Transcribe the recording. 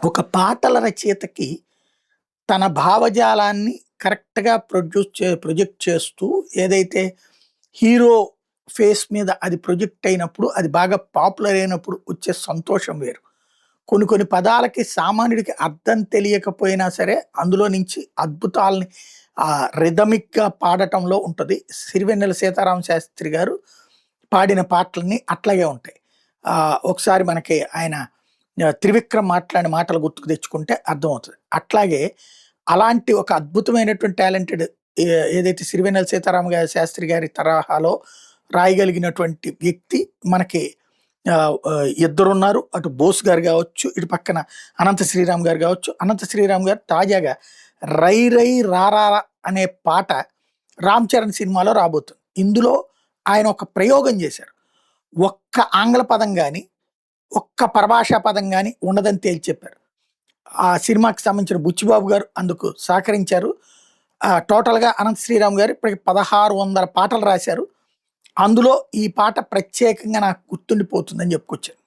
ఒక పాటల రచయితకి తన భావజాలాన్ని కరెక్ట్‌గా ప్రొజెక్ట్ చేస్తూ ఏదైతే హీరో ఫేస్ మీద అది ప్రొజెక్ట్ అయినప్పుడు, అది బాగా పాపులర్ అయినప్పుడు వచ్చే సంతోషం వేరు. కొన్ని కొన్ని పదాలకి సామాన్యుడికి అర్థం తెలియకపోయినా సరే, అందులో నుంచి అద్భుతాల్ని రిథమిక్‌గా పాడటంలో ఉంటది. సిరివెన్నెల సీతారామ శాస్త్రి గారు పాడిన పాటలన్నీ అట్లాగే ఉంటాయి. ఒకసారి మనకి ఆయన 'త్రివిక్రమ్' మాట్లాడిన మాటలు గుర్తుకు తెచ్చుకుంటే అర్థమవుతది. అట్లాగే అలాంటి ఒక అద్భుతమైనటువంటి టాలెంటెడ్ ఏదైతే సిరివెన్నెల శాస్త్రి గారి తరహాలో రాయగలిగినటువంటి వ్యక్తి మనకి ఇద్దరున్నారు. అటు బోస్ గారు గావచ్చు, ఇటు పక్కన అనంత శ్రీరామ్ గారు గావచ్చు. అనంత శ్రీరామ్ గారు తాజాగా 'రై రై రారా' అనే పాట 'రామ్ చరణ్' సినిమాలో రాబోతుంది. ఇందులో ఆయన ఒక ప్రయోగం చేశారు. ఒక్క ఆంగ్ల పదం గాని, ఒక్క పరభాషా పదం గాని ఉండదని తేల్చి చెప్పారు. ఆ సినిమాకి సంబంధించిన బుచ్చిబాబు గారు అందుకు సహకరించారు. టోటల్‌గా అనంత శ్రీరామ్ గారు ఇప్పటికి 1600 పాటలు రాశారు. అందులో ఈ పాట ప్రత్యేకంగా నాకు గుర్తుండిపోతుందని చెప్పుకొచ్చారు.